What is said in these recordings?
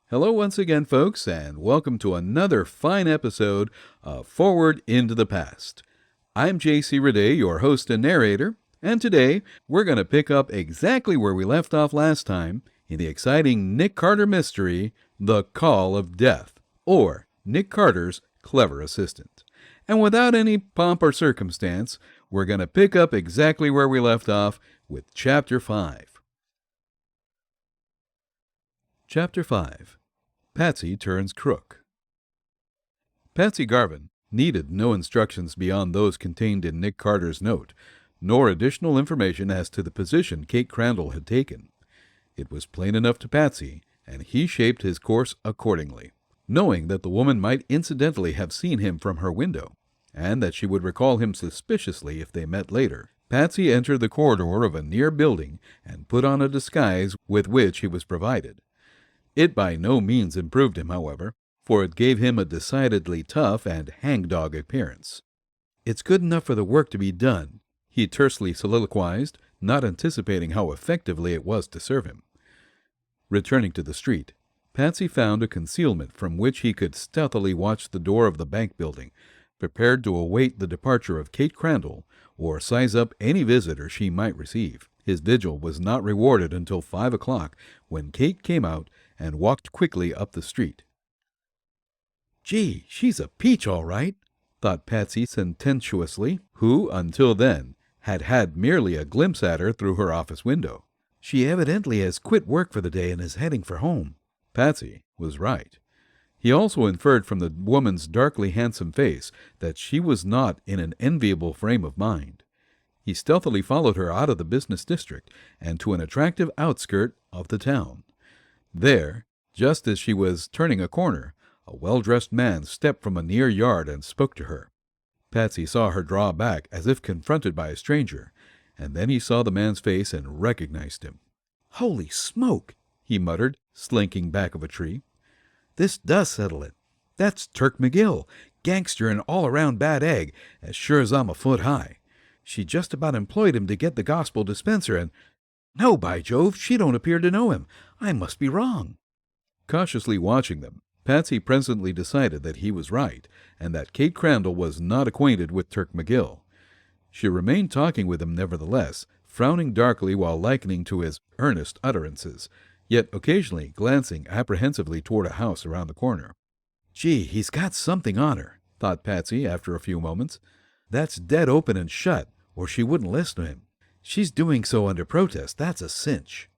Hello once again, folks, and welcome to another fine episode of Forward into the Past. I'm J.C. Rade, your host and narrator, and today we're going to pick up exactly where we left off last time in the exciting Nick Carter mystery, The Call of Death, or Nick Carter's Clever Assistant. And without any pomp or circumstance, we're going to pick up exactly where we left off with Chapter 5. Chapter 5. Patsy Turns Crook. Patsy Garvin needed no instructions beyond those contained in Nick Carter's note, nor additional information as to the position Kate Crandall had taken. It was plain enough to Patsy, and he shaped his course accordingly, knowing that the woman might incidentally have seen him from her window, and that she would recall him suspiciously if they met later. Patsy entered the corridor of a near building and put on a disguise with which he was provided. It by no means improved him, however, for it gave him a decidedly tough and hangdog appearance. "It's good enough for the work to be done," he tersely soliloquized, not anticipating how effectively it was to serve him. Returning to the street, Patsy found a concealment from which he could stealthily watch the door of the bank building, prepared to await the departure of Kate Crandall or size up any visitor she might receive. His vigil was not rewarded until 5 o'clock, when Kate came out and walked quickly up the street. "Gee, she's a peach, all right," thought Patsy sententiously, who, until then, had had merely a glimpse at her through her office window. "She evidently has quit work for the day and is heading for home." Patsy was right. He also inferred from the woman's darkly handsome face that she was not in an enviable frame of mind. He stealthily followed her out of the business district and to an attractive outskirt of the town. There, just as she was turning a corner, a well-dressed man stepped from a near yard and spoke to her. Patsy saw her draw back as if confronted by a stranger, and then he saw the man's face and recognized him. "Holy smoke!" he muttered, slinking back of a tree. "This does settle it. That's Turk McGill, gangster and all-around bad egg, as sure as I'm a foot high. She just about employed him to get the gospel dispenser, and... No, by Jove, she don't appear to know him. I must be wrong." Cautiously watching them, Patsy presently decided that he was right, and that Kate Crandall was not acquainted with Turk McGill. She remained talking with him nevertheless, frowning darkly while likening to his earnest utterances, yet occasionally glancing apprehensively toward a house around the corner. "Gee, he's got something on her," thought Patsy after a few moments. "That's dead open and shut, or she wouldn't listen to him. She's doing so under protest, that's a cinch."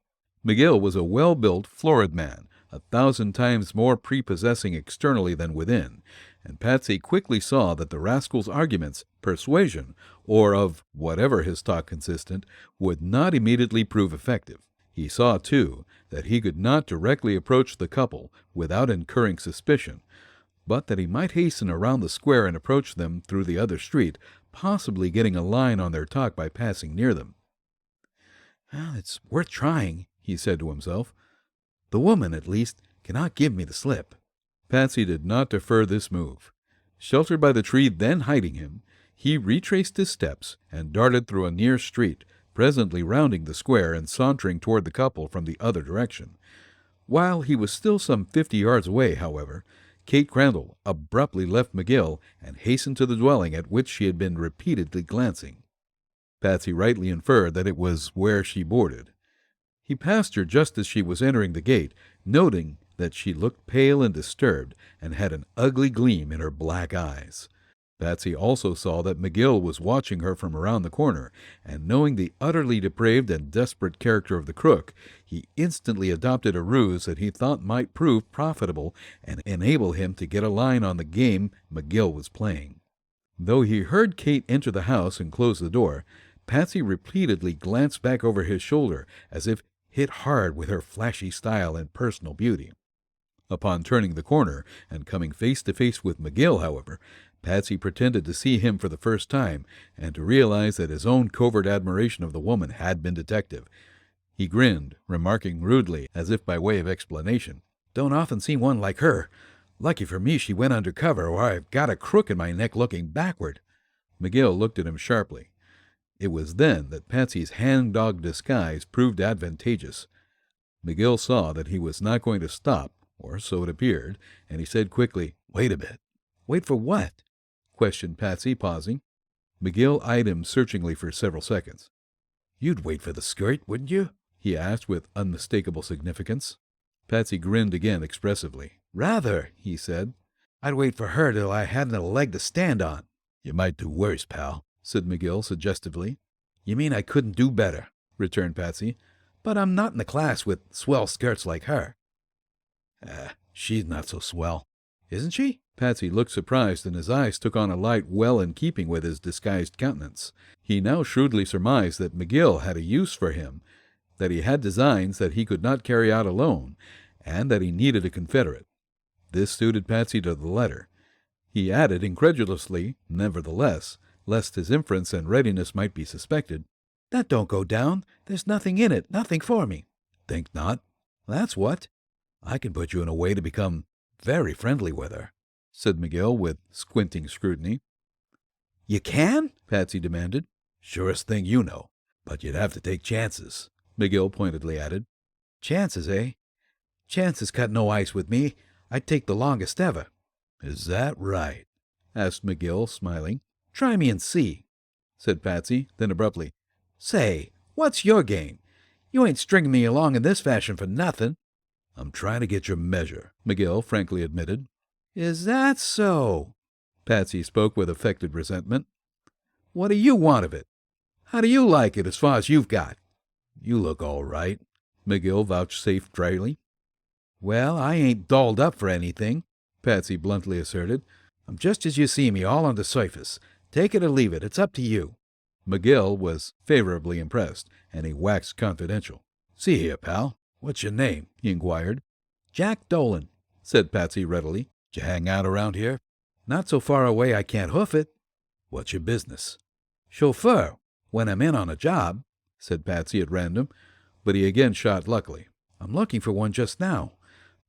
McGill was a well-built, florid man, 1,000 times more prepossessing externally than within, and Patsy quickly saw that the rascal's arguments, persuasion, or of whatever his talk consisted, would not immediately prove effective. He saw, too, that he could not directly approach the couple without incurring suspicion, but that he might hasten around the square and approach them through the other street, possibly getting a line on their talk by passing near them. "It's worth trying," he said to himself. "The woman, at least, cannot give me the slip." Patsy did not defer this move. Sheltered by the tree then hiding him, he retraced his steps and darted through a near street, presently rounding the square and sauntering toward the couple from the other direction. While he was still some 50 yards away, however, Kate Crandall abruptly left McGill and hastened to the dwelling at which she had been repeatedly glancing. Patsy rightly inferred that it was where she boarded. He passed her just as she was entering the gate, noting that she looked pale and disturbed and had an ugly gleam in her black eyes. Patsy also saw that McGill was watching her from around the corner, and knowing the utterly depraved and desperate character of the crook, he instantly adopted a ruse that he thought might prove profitable and enable him to get a line on the game McGill was playing. Though he heard Kate enter the house and close the door, Patsy repeatedly glanced back over his shoulder as if hit hard with her flashy style and personal beauty. Upon turning the corner and coming face to face with McGill, however, Patsy pretended to see him for the first time and to realize that his own covert admiration of the woman had been detective. He grinned, remarking rudely, as if by way of explanation, "Don't often see one like her. Lucky for me she went under cover, or I've got a crook in my neck looking backward." McGill looked at him sharply. It was then that Patsy's hang-dog disguise proved advantageous. McGill saw that he was not going to stop or so it appeared, and he said quickly, "Wait a bit." "Wait for what?" questioned Patsy, pausing. McGill eyed him searchingly for several seconds. "You'd wait for the skirt, wouldn't you?" he asked with unmistakable significance. Patsy grinned again expressively. "Rather," he said. "I'd wait for her till I hadn't a leg to stand on." "You might do worse, pal," said McGill suggestively. "You mean I couldn't do better?" returned Patsy. "But I'm not in the class with swell skirts like her." She's not so swell. "Isn't she?" Patsy looked surprised, and his eyes took on a light well in keeping with his disguised countenance. He now shrewdly surmised that McGill had a use for him, that he had designs that he could not carry out alone, and that he needed a confederate. This suited Patsy to the letter. He added incredulously, nevertheless, lest his inference and readiness might be suspected, "That don't go down. There's nothing in it, nothing for me." "Think not?" "That's what. I can put you in a way to become very friendly with her," said McGill with squinting scrutiny. "You can?" Patsy demanded. "Surest thing you know. But you'd have to take chances," McGill pointedly added. "Chances, eh? Chances cut no ice with me. I'd take the longest ever." "Is that right?" asked McGill, smiling. "Try me and see," said Patsy, then abruptly, "Say, what's your game? You ain't stringing me along in this fashion for nothing." "I'm trying to get your measure," McGill frankly admitted. "Is that so?" Patsy spoke with affected resentment. "What do you want of it? How do you like it as far as you've got?" "You look all right," McGill vouchsafed dryly. "Well, I ain't dolled up for anything," Patsy bluntly asserted. "I'm just as you see me, all on the surface. Take it or leave it. It's up to you." McGill was favorably impressed, and he waxed confidential. "See here, pal. What's your name?" he inquired. "Jack Dolan," said Patsy readily. "D'you hang out around here?" "Not so far away I can't hoof it." "What's your business?" "Chauffeur, when I'm in on a job," said Patsy at random, but he again shot luckily. "I'm looking for one just now,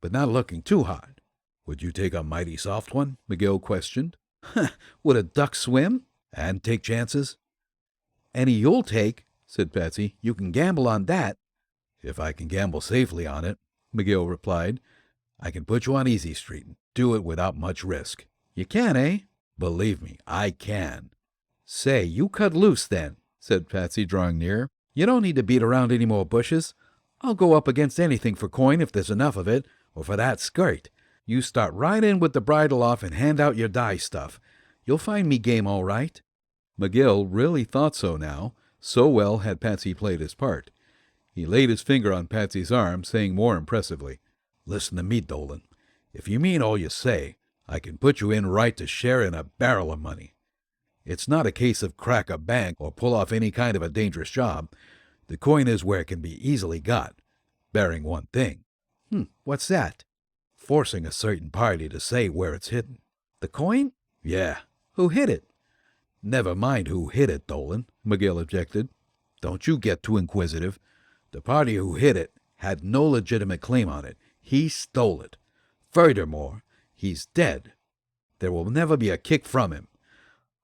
but not looking too hard." "Would you take a mighty soft one?" McGill questioned. "Would a duck swim?" "And take chances?" "Any you'll take," said Patsy. "You can gamble on that." "If I can gamble safely on it," McGill replied, "I can put you on Easy Street and do it without much risk." "You can, eh?" "Believe me, I can." "Say, you cut loose then," said Patsy, drawing near. "You don't need to beat around any more bushes. I'll go up against anything for coin if there's enough of it, or for that skirt. You start right in with the bridle off and hand out your die stuff. You'll find me game all right." McGill really thought so now, so well had Patsy played his part. He laid his finger on Patsy's arm, saying more impressively, "Listen to me, Dolan. If you mean all you say, I can put you in right to share in a barrel of money. It's not a case of crack a bank or pull off any kind of a dangerous job. The coin is where it can be easily got, barring one thing." "What's that?" "Forcing a certain party to say where it's hidden." "The coin?" "Yeah." "Who hid it?" "Never mind who hid it, Dolan," McGill objected. "Don't you get too inquisitive. The party who hid it had no legitimate claim on it. He stole it. Furthermore, he's dead. There will never be a kick from him.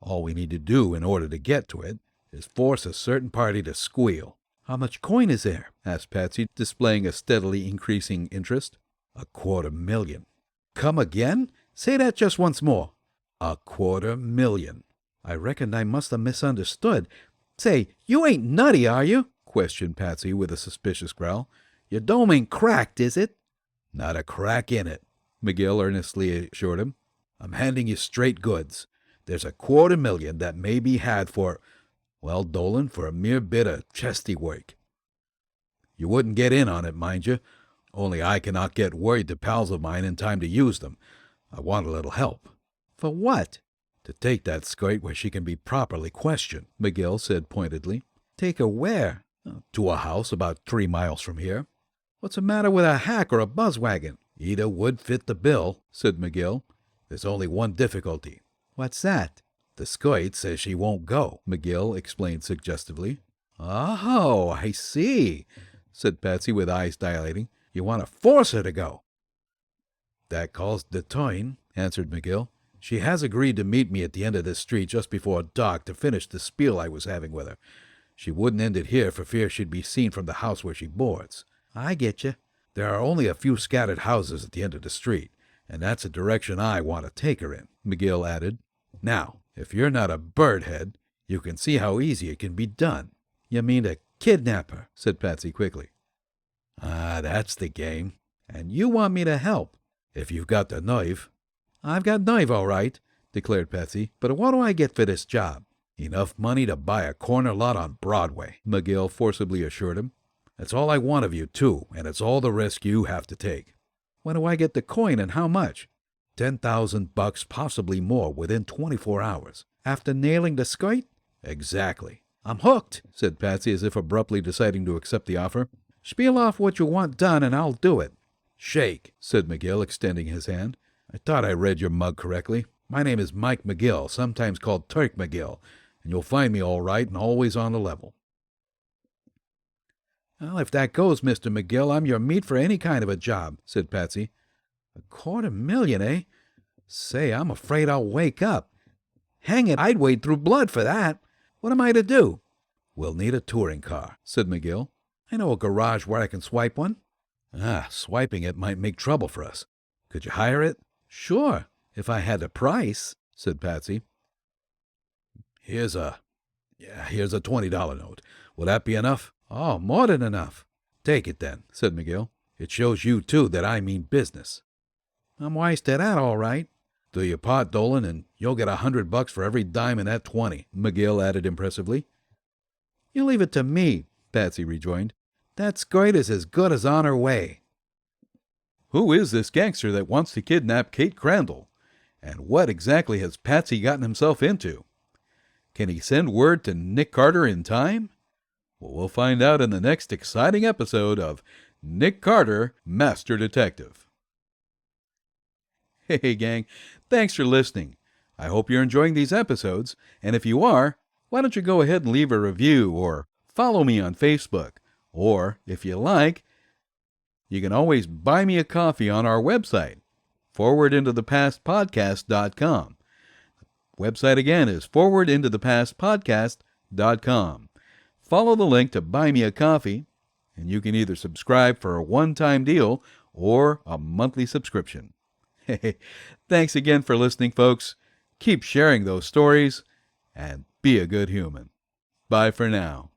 All we need to do in order to get to it is force a certain party to squeal." "How much coin is there?" asked Patsy, displaying a steadily increasing interest. $250,000. "Come again? Say that just once more." $250,000. "I reckon I must have misunderstood. Say, you ain't nutty, are you?" questioned Patsy with a suspicious growl. "Your dome ain't cracked, is it?" "Not a crack in it," McGill earnestly assured him. "I'm handing you straight goods. There's $250,000 that may be had for, well, Dolan, for a mere bit of chesty work. You wouldn't get in on it, mind you, only I cannot get word to pals of mine in time to use them. I want a little help." "For what?" "To take that skirt where she can be properly questioned," McGill said pointedly. "Take her where?" "To a house about 3 miles from here." "What's the matter with a hack or a buzzwagon?" "Either would fit the bill," said McGill. "There's only one difficulty." "What's that?" "The skirt says she won't go," McGill explained suggestively. "Oh, I see," said Patsy with eyes dilating. "You want to force her to go." "That calls the time," answered McGill. "She has agreed to meet me at the end of this street just before dark to finish the spiel I was having with her. She wouldn't end it here for fear she'd be seen from the house where she boards." "I get you. There are only a few scattered houses at the end of the street, and that's the direction I want to take her in," McGill added. "Now, if you're not a birdhead, you can see how easy it can be done." "You mean to kidnap her?" said Patsy quickly. "Ah, that's the game. And you want me to help, if you've got the nerve." "I've got nerve, all right," declared Patsy, "but what do I get for this job?" "Enough money to buy a corner lot on Broadway," McGill forcibly assured him. "That's all I want of you, too, and it's all the risk you have to take." "When do I get the coin, and how much?" $10,000, possibly more, within 24 hours. "After nailing the skirt?" "Exactly." "I'm hooked," said Patsy, as if abruptly deciding to accept the offer. "Spiel off what you want done, and I'll do it." "Shake," said McGill, extending his hand. "I thought I read your mug correctly. My name is Mike McGill, sometimes called Turk McGill, and you'll find me all right and always on the level." "Well, if that goes, Mr. McGill, I'm your meat for any kind of a job," said Patsy. $250,000, eh? Say, I'm afraid I'll wake up. Hang it, I'd wade through blood for that. What am I to do?" "We'll need a touring car," said McGill. "I know a garage where I can swipe one." "Ah, swiping it might make trouble for us. Could you hire it?" "Sure, if I had the price," said Patsy. Here's a $20 note. Will that be enough?" "Oh, more than enough." "Take it then," said McGill. "It shows you, too, that I mean business." "I'm wise to that, all right." "Do your part, Dolan, and you'll get $100 for every dime in that 20, McGill added impressively. "You leave it to me," Patsy rejoined. "That skirt is as good as on her way." Who is this gangster that wants to kidnap Kate Crandall? And what exactly has Patsy gotten himself into? Can he send word to Nick Carter in time? Well, we'll find out in the next exciting episode of Nick Carter, Master Detective. Hey, gang, thanks for listening. I hope you're enjoying these episodes, and if you are, why don't you go ahead and leave a review or follow me on Facebook, or, if you like, you can always buy me a coffee on our website, forwardintothepastpodcast.com. The website again is forwardintothepastpodcast.com. Follow the link to buy me a coffee, and you can either subscribe for a one-time deal or a monthly subscription. Hey, thanks again for listening, folks. Keep sharing those stories, and be a good human. Bye for now.